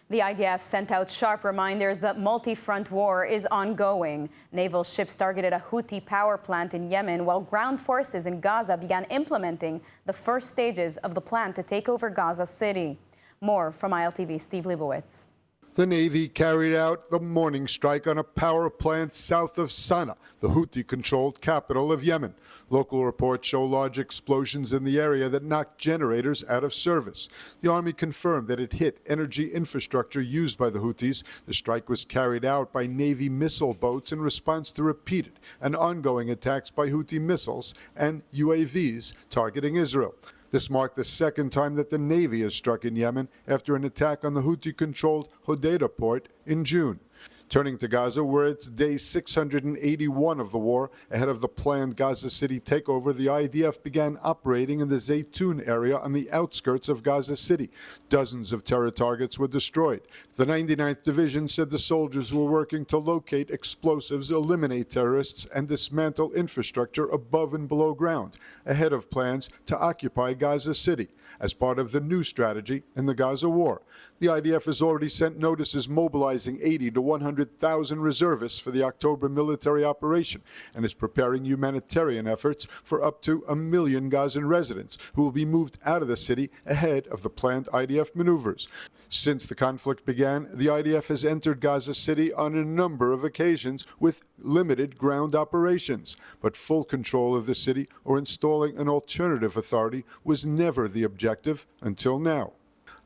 The IDF sent out sharp reminders that multi-front war is ongoing. Naval ships targeted a Houthi power plant in Yemen, while ground forces in Gaza began implementing the first stages of the plan to take over Gaza City. More from ILTV's Steve Leibowitz. The Navy carried out the morning strike on a power plant south of Sanaa, the Houthi-controlled capital of Yemen. Local reports show large explosions in the area that knocked generators out of service. The Army confirmed that it hit energy infrastructure used by the Houthis. The strike was carried out by Navy missile boats in response to repeated and ongoing attacks by Houthi missiles and UAVs targeting Israel. This marked the second time that the Navy has struck in Yemen after an attack on the Houthi-controlled Hodeidah port in June. Turning to Gaza, we're at day 681 of the war. Ahead of the planned Gaza City takeover, the IDF began operating in the Zaytun area on the outskirts of Gaza City. Dozens of terror targets were destroyed. The 99th Division said the soldiers were working to locate explosives, eliminate terrorists, and dismantle infrastructure above and below ground, ahead of plans to occupy Gaza City as part of the new strategy in the Gaza war. The IDF has already sent notices mobilizing 80 to 100,000 reservists for the October military operation and is preparing humanitarian efforts for up to 1 million Gazan residents who will be moved out of the city ahead of the planned IDF maneuvers. Since the conflict began, the IDF has entered Gaza City on a number of occasions with limited ground operations, but full control of the city or installing an alternative authority was never the objective until now.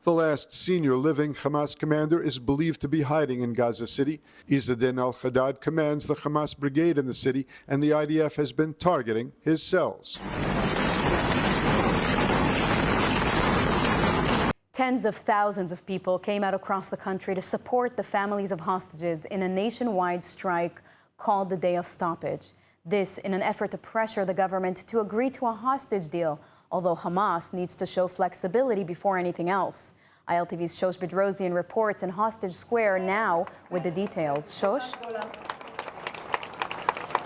The last senior living Hamas commander is believed to be hiding in Gaza City. Izzadin al-Haddad commands the Hamas brigade in the city, and the IDF has been targeting his cells. Tens of thousands of people came out across the country to support the families of hostages in a nationwide strike called the Day of Stoppage. This in an effort to pressure the government to agree to a hostage deal, although Hamas needs to show flexibility before anything else. ILTV's Shosh Bedrosian reports in Hostage Square now with the details. Shosh?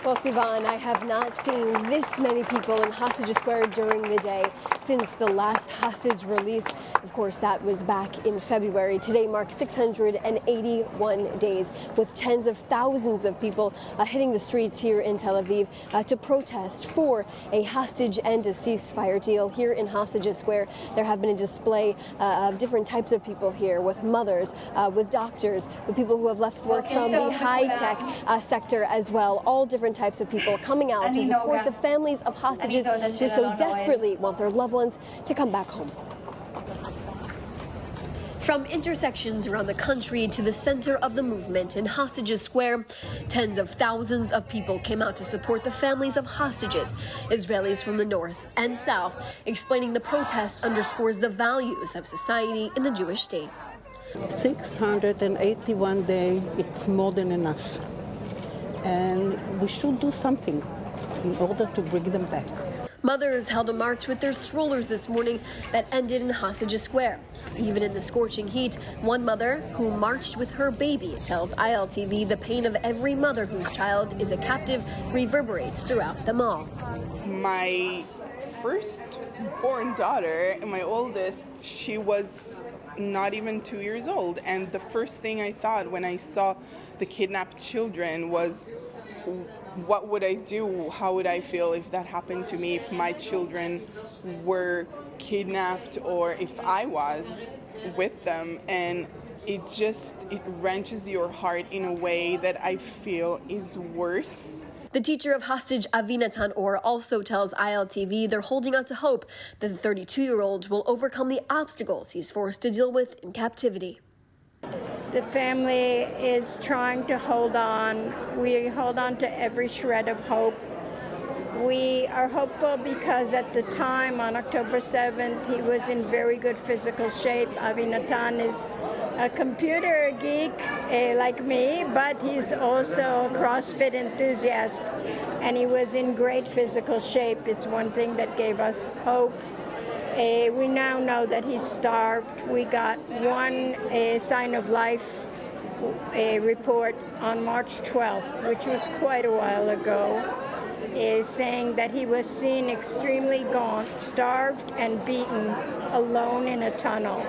Well, Sivan, I have not seen this many people in Hostage Square during the day since the last hostage release. Of course, that was back in February. Today marks 681 days, with tens of thousands of people hitting the streets here in Tel Aviv to protest for a hostage and a ceasefire deal. Here in Hostage Square, there have been a display of different types of people here, with mothers, with doctors, with people who have left work from the high-tech sector as well. All different types of people coming out to support the families of hostages who so desperately want their loved ones to come back home. From intersections around the country to the center of the movement in Hostage Square, tens of thousands of people came out to support the families of hostages. Israelis from the north and south explaining the protest underscores the values of society in the Jewish state. 681 days, it's more than enough. And we should do something in order to bring them back. Mothers held a march with their strollers this morning that ended in Hostage Square. Even in the scorching heat, one mother who marched with her baby tells ILTV the pain of every mother whose child is a captive reverberates throughout them all. My first-born daughter, my oldest, she was not even 2 years old, and the first thing I thought when I saw the kidnapped children was, what would I do? How would I feel if that happened to me, if my children were kidnapped or if I was with them? And it wrenches your heart in a way that I feel is worse. The teacher of hostage Avinatan Or also tells ILTV they're holding out to hope that the 32-year-old will overcome the obstacles he's forced to deal with in captivity. The family is trying to hold on. We hold on to every shred of hope. We are hopeful because at the time, on October 7th, he was in very good physical shape. Avinatan is a computer geek like me, but he's also a CrossFit enthusiast, and he was in great physical shape. It's one thing that gave us hope. We now know that he's starved. We got one sign of life report on March 12th, which was quite a while ago, saying that he was seen extremely gaunt, starved and beaten, alone in a tunnel.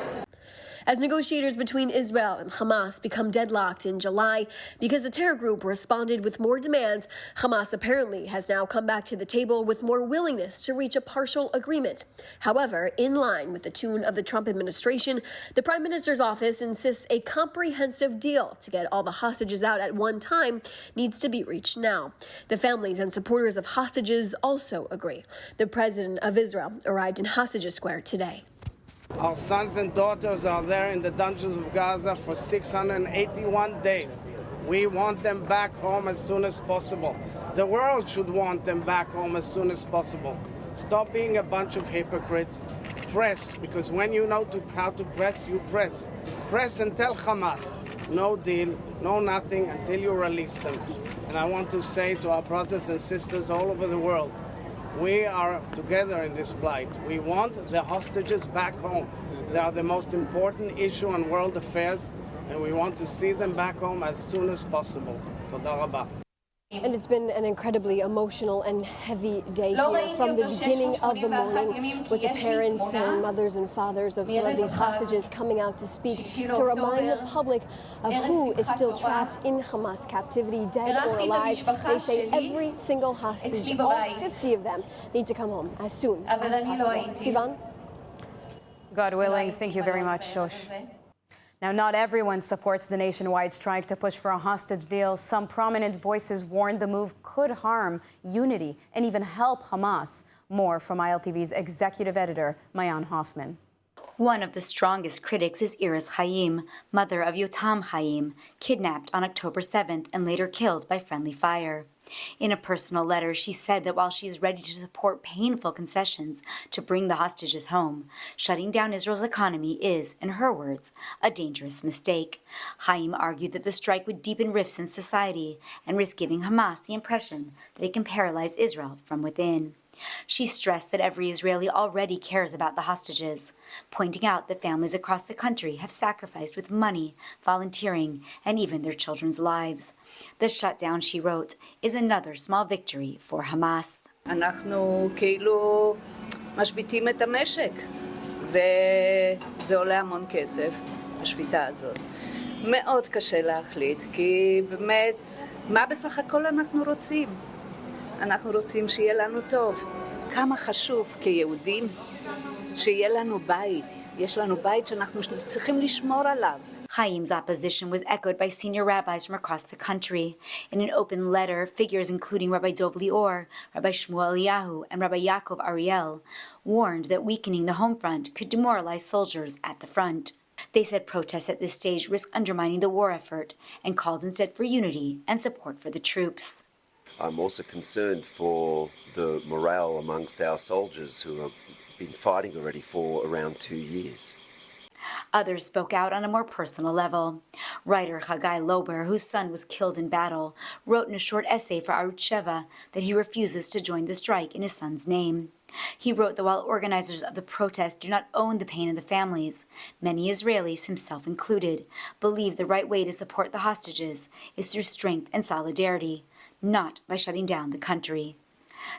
as negotiators between Israel and Hamas become deadlocked in July because the terror group responded with more demands. Hamas apparently has now come back to the table with more willingness to reach a partial agreement. However, in line with the tune of the Trump administration, the Prime Minister's office insists a comprehensive deal to get all the hostages out at one time needs to be reached now. The families and supporters of hostages also agree. The president of Israel arrived in Hostages Square today. Our sons and daughters are there in the dungeons of Gaza for 681 days. We want them back home as soon as possible. The world should want them back home as soon as possible. Stop being a bunch of hypocrites. Press, because when you know how to press, you press. Press and tell Hamas, no deal, no nothing until you release them. And I want to say to our brothers and sisters all over the world, we are together in this plight. We want the hostages back home. They are the most important issue in world affairs, and we want to see them back home as soon as possible. Toda rabah. And it's been an incredibly emotional and heavy day here from the beginning of the morning, with the parents and mothers and fathers of some of these hostages coming out to speak to remind the public of who is still trapped in Hamas captivity, dead or alive. They say every single hostage, all 50 of them, need to come home as soon as possible. Sivan? God willing, thank you very much, Shosh. Now, not everyone supports the nationwide strike to push for a hostage deal. Some prominent voices warned the move could harm unity and even help Hamas. More from ILTV's executive editor, Mayan Hoffman. One of the strongest critics is Iris Chaim, mother of Yotam Chaim, kidnapped on October 7th and later killed by friendly fire. In a personal letter, she said that while she is ready to support painful concessions to bring the hostages home, shutting down Israel's economy is, in her words, a dangerous mistake. Chaim argued that the strike would deepen rifts in society and risk giving Hamas the impression that it can paralyze Israel from within. She stressed that every Israeli already cares about the hostages, pointing out that families across the country have sacrificed with money, volunteering, and even their children's lives. The shutdown, she wrote, is another small victory for Hamas. אנחנו כאילו משביתים את המשק, וזה עולה המון כסף, השביתה הזאת. מאוד קשה להחליט, כי באמת, מה בסך הכל אנחנו רוצים? אנחנו רוצים שיהיה לנו טוב. כמה חשוב כיהודים שיהיה לנו בית. יש לנו בית שאנחנו צריכים לשמור עליו. Chaim's opposition was echoed by senior rabbis from across the country. In an open letter, figures including Rabbi Dov Lior, Rabbi Shmuel Eliyahu, and Rabbi Yaakov Ariel warned that weakening the home front could demoralize soldiers at the front. They said protests at this stage risk undermining the war effort and called instead for unity and support for the troops. I'm also concerned for the morale amongst our soldiers who have been fighting already for around 2 years. Others spoke out on a more personal level. Writer Chagai Lober, whose son was killed in battle, wrote in a short essay for Arutz Sheva that he refuses to join the strike in his son's name. He wrote that while organizers of the protest do not own the pain of the families, many Israelis, himself included, believe the right way to support the hostages is through strength and solidarity, not by shutting down the country.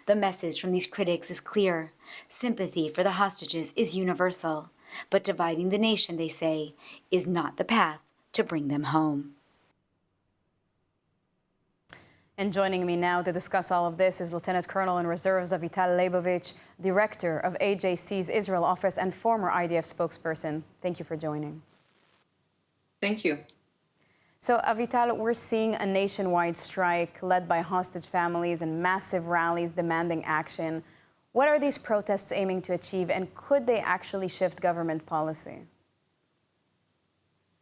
The message from these critics is clear. Sympathy for the hostages is universal, but dividing the nation, they say, is not the path to bring them home. And joining me now to discuss all of this is Lieutenant Colonel in Reserves Avital Leibovich, Director of AJC's Israel Office and former IDF spokesperson. Thank you for joining. Thank you. So, Avital, we're seeing a nationwide strike led by hostage families and massive rallies demanding action. What are these protests aiming to achieve, and could they actually shift government policy?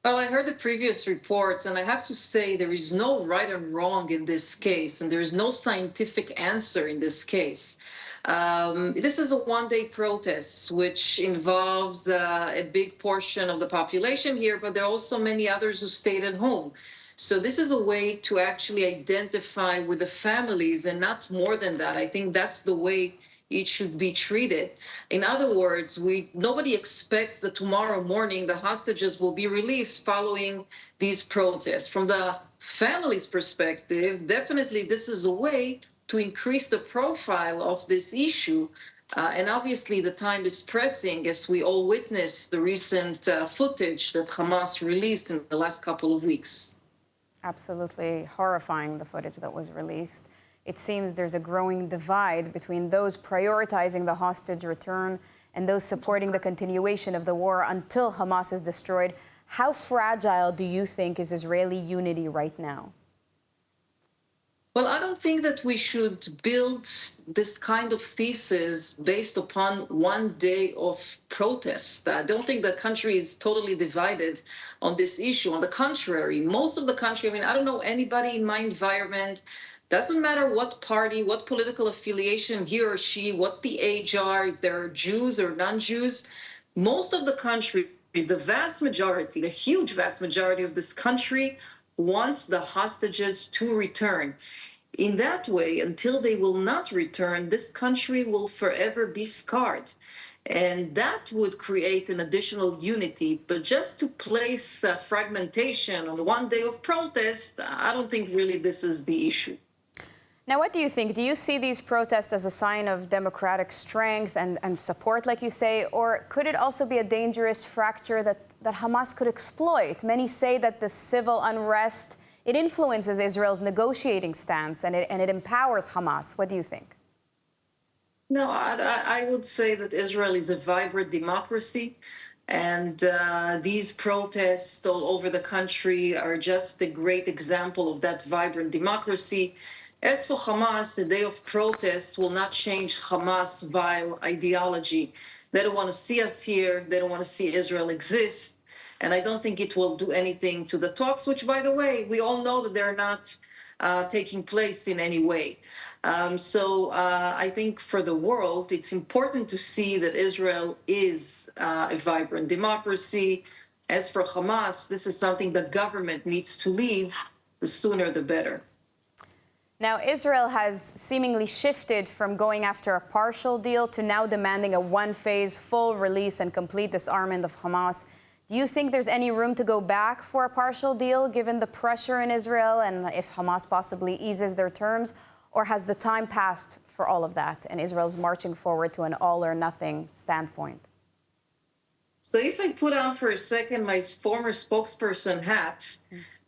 Well, I heard the previous reports, and I have to say there is no right and wrong in this case, and there is no scientific answer in this case. This is a one-day protest, which involves a big portion of the population here, but there are also many others who stayed at home. So this is a way to actually identify with the families, and not more than that. I think that's the way it should be treated. In other words, nobody expects that tomorrow morning the hostages will be released following these protests. From the family's perspective, definitely this is a way to increase the profile of this issue And obviously, the time is pressing as we all witness the recent footage that Hamas released in the last couple of weeks. Absolutely horrifying, the footage that was released. It seems there's a growing divide between those prioritizing the hostage return and those supporting the continuation of the war until Hamas is destroyed. How fragile do you think is Israeli unity right now? Well, I don't think that we should build this kind of thesis based upon one day of protest. I don't think the country is totally divided on this issue. On the contrary, most of the country, I don't know anybody in my environment, doesn't matter what party, what political affiliation he or she, what the age are, if they're Jews or non-Jews, most of the country, the vast majority, the huge vast majority of this country wants the hostages to return. In that way, until they will not return, this country will forever be scarred. And that would create an additional unity. But just to place fragmentation on one day of protest, I don't think really this is the issue. Now, what do you think? Do you see these protests as a sign of democratic strength and support, like you say, or could it also be a dangerous fracture that Hamas could exploit? Many say that the civil unrest, it influences Israel's negotiating stance and it empowers Hamas. What do you think? No, I would say that Israel is a vibrant democracy, and these protests all over the country are just a great example of that vibrant democracy. As for Hamas, the day of protest will not change Hamas' vile ideology. They don't want to see us here. They don't want to see Israel exist. And I don't think it will do anything to the talks, which, by the way, we all know that they're not taking place in any way. So I think for the world, it's important to see that Israel is a vibrant democracy. As for Hamas, this is something the government needs to lead. The sooner, the better. Now, Israel has seemingly shifted from going after a partial deal to now demanding a one-phase full release and complete disarmament of Hamas. Do you think there's any room to go back for a partial deal, given the pressure in Israel and if Hamas possibly eases their terms? Or has the time passed for all of that and Israel's marching forward to an all-or-nothing standpoint? So if I put on for a second my former spokesperson hat,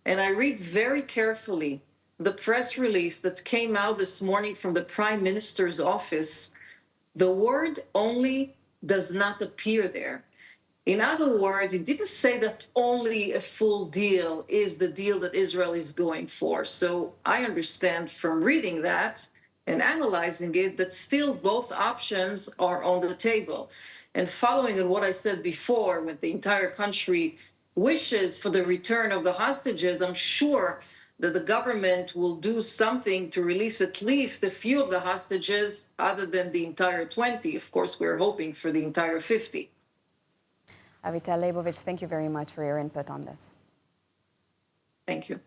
and I read very carefully the press release that came out this morning from the Prime Minister's office, the word only does not appear there. In other words, it didn't say that only a full deal is the deal that Israel is going for. So I understand from reading that and analyzing it that still both options are on the table. And following on what I said before, with the entire country wishes for the return of the hostages, I'm sure that the government will do something to release at least a few of the hostages other than the entire 20. Of course, we're hoping for the entire 50. Avital Leibovich, thank you very much for your input on this. Thank you.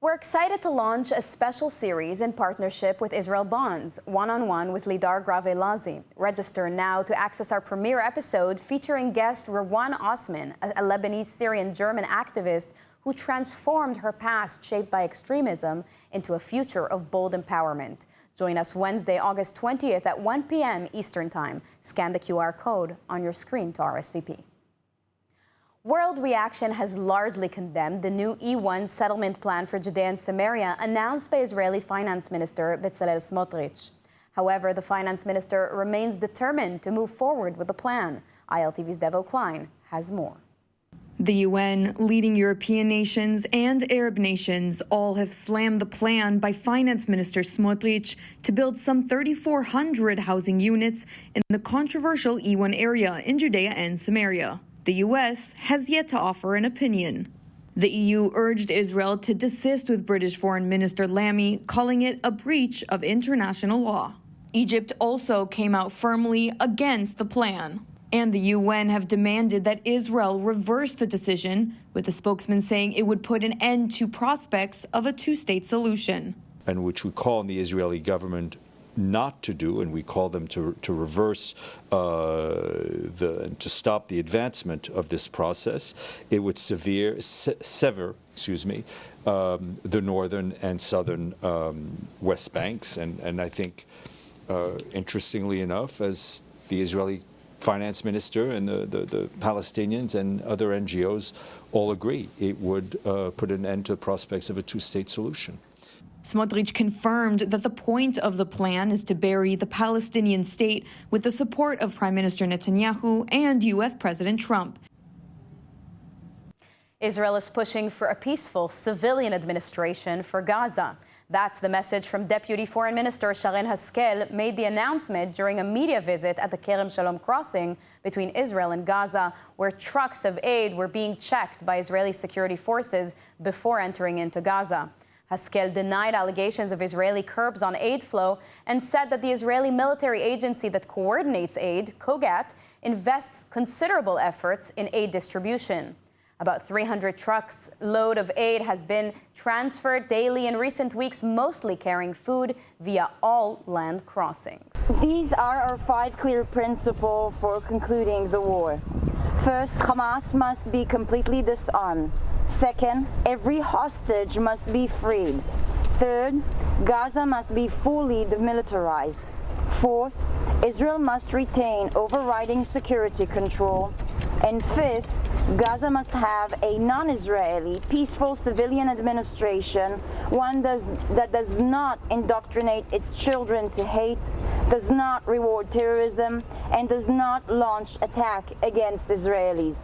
We're excited to launch a special series in partnership with Israel Bonds, one-on-one with Lidar Grave-Elazi. Register now to access our premiere episode featuring guest Rawan Osman, a Lebanese Syrian-German activist who transformed her past shaped by extremism into a future of bold empowerment. Join us Wednesday, August 20th at 1 p.m. Eastern Time. Scan the QR code on your screen to RSVP. World reaction has largely condemned the new E1 settlement plan for Judea and Samaria announced by Israeli Finance Minister Bezalel Smotrich. However, the finance minister remains determined to move forward with the plan. ILTV's Devo Klein has more. The UN, leading European nations and Arab nations all have slammed the plan by Finance Minister Smotrich to build some 3,400 housing units in the controversial E1 area in Judea and Samaria. The U.S. has yet to offer an opinion. The EU urged Israel to desist with British Foreign Minister Lammy, calling it a breach of international law. Egypt also came out firmly against the plan. And the UN have demanded that Israel reverse the decision, with the spokesman saying it would put an end to prospects of a two-state solution. And which we call on the Israeli government not to do, and we call them to reverse, to stop the advancement of this process. It would sever the northern and southern West Banks, and I think interestingly enough, as the Israeli finance minister and the Palestinians and other NGOs all agree, it would put an end to prospects of a two-state solution. Smotrich confirmed that the point of the plan is to bury the Palestinian state with the support of Prime Minister Netanyahu and U.S. President Trump. Israel is pushing for a peaceful civilian administration for Gaza. That's the message from Deputy Foreign Minister Sharren Haskel made the announcement during a media visit at the Kerem Shalom crossing between Israel and Gaza, where trucks of aid were being checked by Israeli security forces before entering into Gaza. Haskel denied allegations of Israeli curbs on aid flow and said that the Israeli military agency that coordinates aid, Kogat, invests considerable efforts in aid distribution. About 300 trucks load of aid has been transferred daily in recent weeks, mostly carrying food via all land crossings. These are our 5 clear principles for concluding the war. First, Hamas must be completely disarmed. Second, every hostage must be freed. Third, Gaza must be fully demilitarized. Fourth, Israel must retain overriding security control. And fifth, Gaza must have a non-Israeli, peaceful civilian administration, one that does not indoctrinate its children to hate, does not reward terrorism, and does not launch attack against Israelis.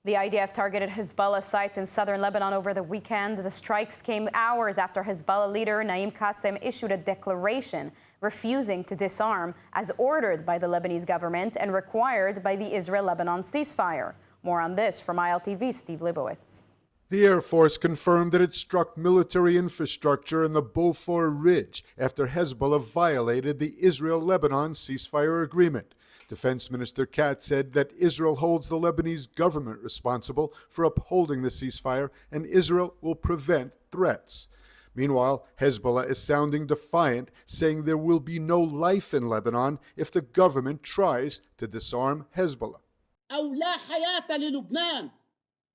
The IDF targeted Hezbollah sites in southern Lebanon over the weekend. The strikes came hours after Hezbollah leader Naim Qassem issued a declaration refusing to disarm as ordered by the Lebanese government and required by the Israel-Lebanon ceasefire. More on this from ILTV's Steve Libowitz. The Air Force confirmed that it struck military infrastructure in the Beaufort Ridge after Hezbollah violated the Israel-Lebanon ceasefire agreement. Defense Minister Katz said that Israel holds the Lebanese government responsible for upholding the ceasefire, and Israel will prevent threats. Meanwhile, Hezbollah is sounding defiant, saying there will be no life in Lebanon if the government tries to disarm Hezbollah. أو لا حياة للبنان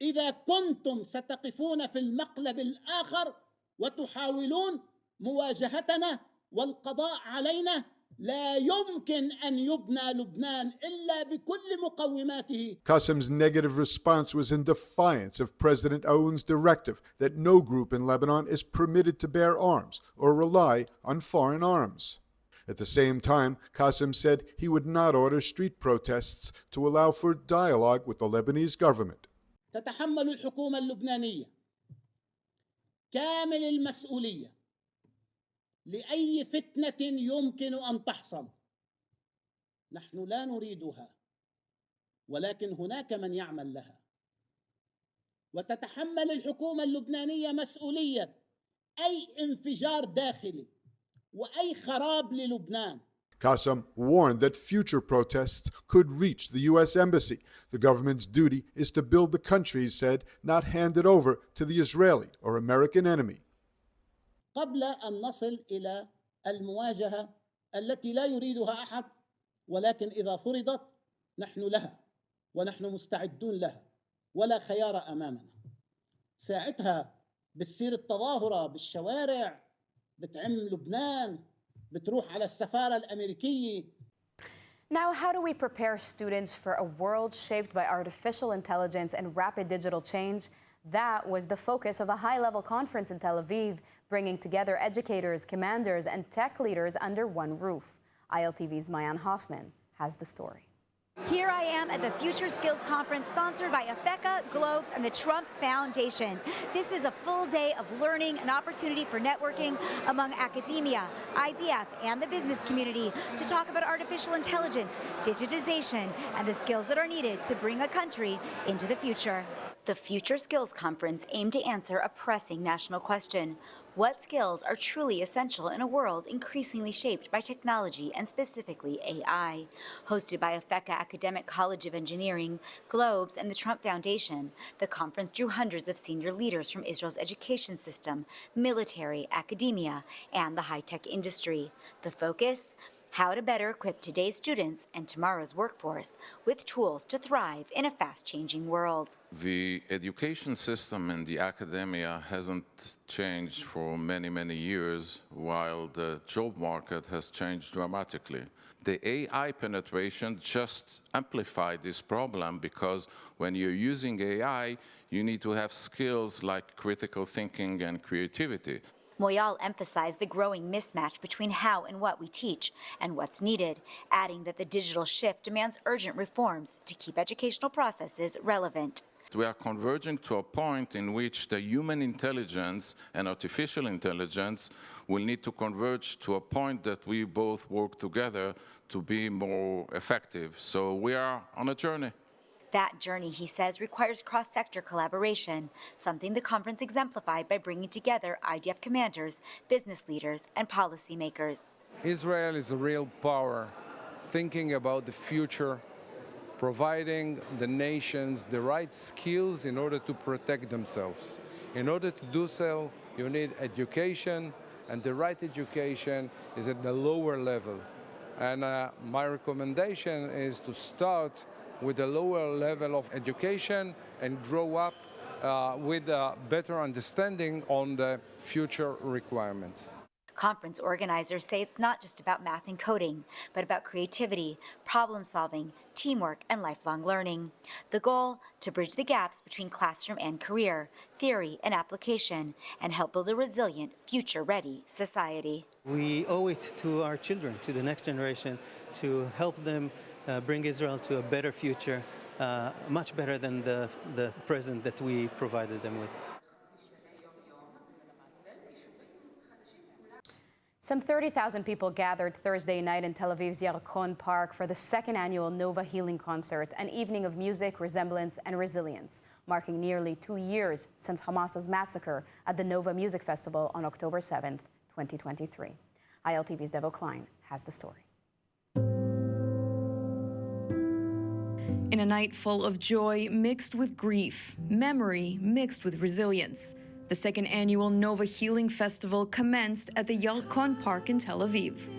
إذا كنتم ستقفون في المقلب الآخر وتحاولون مواجهتنا والقضاء علينا. لا يمكن أن يبنى لبنان إلا بكل مقوماته. Qassem's negative response was in defiance of President Aoun's directive that no group in Lebanon is permitted to bear arms or rely on foreign arms. At the same time, Qassem said he would not order street protests to allow for dialogue with the Lebanese government. تتحمل الحكومة اللبنانية كامل المسؤولية لأي فتنة يمكن أن تحصل. نحن لا نريدها، ولكن هناك من يعمل لها. وتتحمل الحكومة اللبنانية مسؤولية أي انفجار داخلي وأي خراب للبنان. Qassem warned that future protests could reach the U.S. Embassy. The government's duty is to build the country, he said, not hand it over to the Israeli or American enemy. قبل أن نصل إلى المواجهة التي لا يريدها أحد، ولكن إذا فرضت نحن لها ونحن مستعدون لها ولا خيار أمامنا. ساعتها بتصير التظاهرة بالشوارع، بتعم لبنان، بتروح على السفارة الأمريكية. Now, how do we prepare students for a world shaped by artificial intelligence and rapid digital change? That was the focus of a high-level conference in Tel Aviv, bringing together educators, commanders, and tech leaders under one roof. ILTV's Mayan Hoffman has the story. Here I am at the Future Skills Conference sponsored by AFECA, Globes, and the Trump Foundation. This is a full day of learning, an opportunity for networking among academia, IDF, and the business community to talk about artificial intelligence, digitization, and the skills that are needed to bring a country into the future. The Future Skills Conference aimed to answer a pressing national question. What skills are truly essential in a world increasingly shaped by technology and specifically AI? Hosted by AFECA Academic College of Engineering, Globes, and the Trump Foundation, the conference drew hundreds of senior leaders from Israel's education system, military, academia, and the high-tech industry. The focus? how to better equip today's students and tomorrow's workforce with tools to thrive in a fast-changing world. The education system in the academia hasn't changed for many, many years, while the job market has changed dramatically. The AI penetration just amplified this problem because when you're using AI, you need to have skills like critical thinking and creativity. Moyal emphasized the growing mismatch between how and what we teach and what's needed, adding that the digital shift demands urgent reforms to keep educational processes relevant. We are converging to a point in which the human intelligence and artificial intelligence will need to converge to a point that we both work together to be more effective. So we are on a journey. That journey, he says, requires cross-sector collaboration, something the conference exemplified by bringing together IDF commanders, business leaders, and policymakers. Israel is a real power, thinking about the future, providing the nations the right skills in order to protect themselves. In order to do so, you need education, and the right education is at the lower level. And my recommendation is to start with a lower level of education and grow up with a better understanding on the future requirements. Conference organizers say it's not just about math and coding, but about creativity, problem solving, teamwork, and lifelong learning. The goal, to bridge the gaps between classroom and career, theory and application, and help build a resilient, future-ready society. We owe it to our children, to the next generation, to help them bring Israel to a better future, much better than the present that we provided them with. Some 30,000 people gathered Thursday night in Tel Aviv's Yarkon Park for the second annual Nova Healing Concert, an evening of music, resemblance, and resilience, marking nearly 2 years since Hamas's massacre at the Nova Music Festival on October 7th, 2023. ILTV's Devo Klein has the story. In a night full of joy mixed with grief, memory mixed with resilience, the second annual Nova Healing Festival commenced at the Yarkon Park in Tel Aviv.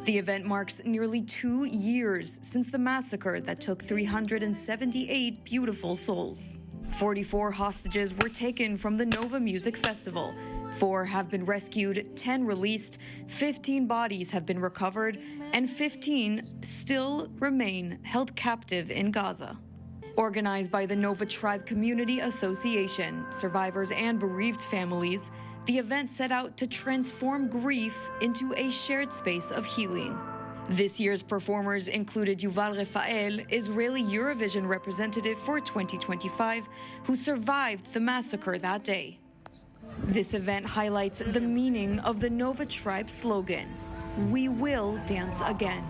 The event marks nearly 2 years since the massacre that took 378 beautiful souls. 44 hostages were taken from the Nova Music Festival. 4 have been rescued, 10 released, 15 bodies have been recovered, and 15 still remain held captive in Gaza. Organized by the Nova Tribe Community Association, survivors and bereaved families, the event set out to transform grief into a shared space of healing. This year's performers included Yuval Rafael, Israeli Eurovision representative for 2025, who survived the massacre that day. This event highlights the meaning of the Nova Tribe slogan, "We will dance again,"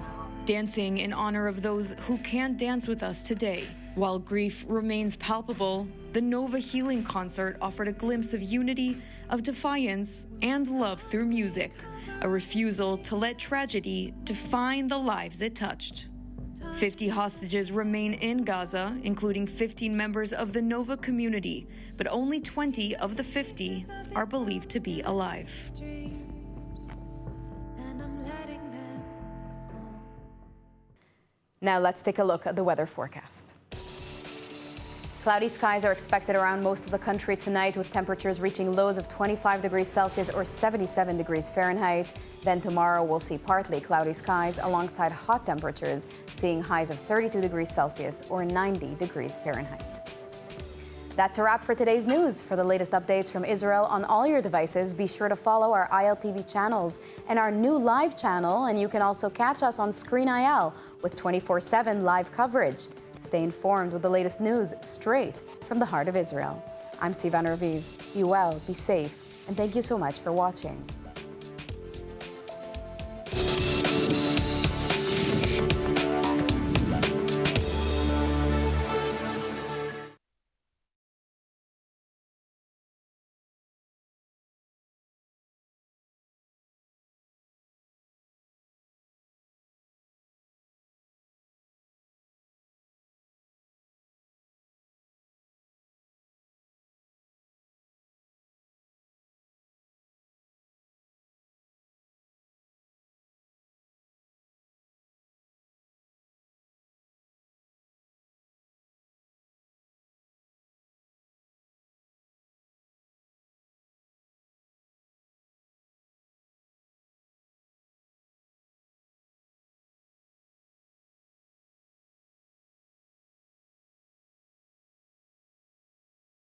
dancing in honor of those who can't dance with us today. While grief remains palpable, the Nova Healing Concert offered a glimpse of unity, of defiance, and love through music, a refusal to let tragedy define the lives it touched. 50 hostages remain in Gaza, including 15 members of the Nova community, but only 20 of the 50 are believed to be alive. Now let's take a look at the weather forecast. Cloudy skies are expected around most of the country tonight, with temperatures reaching lows of 25 degrees Celsius or 77 degrees Fahrenheit. Then tomorrow we'll see partly cloudy skies alongside hot temperatures, seeing highs of 32 degrees Celsius or 90 degrees Fahrenheit. That's a wrap for today's news. For the latest updates from Israel on all your devices, be sure to follow our ILTV channels and our new live channel, and you can also catch us on Screen IL with 24/7 live coverage. Stay informed with the latest news straight from the heart of Israel. I'm Sivan Raviv. Be well, be safe, and thank you so much for watching.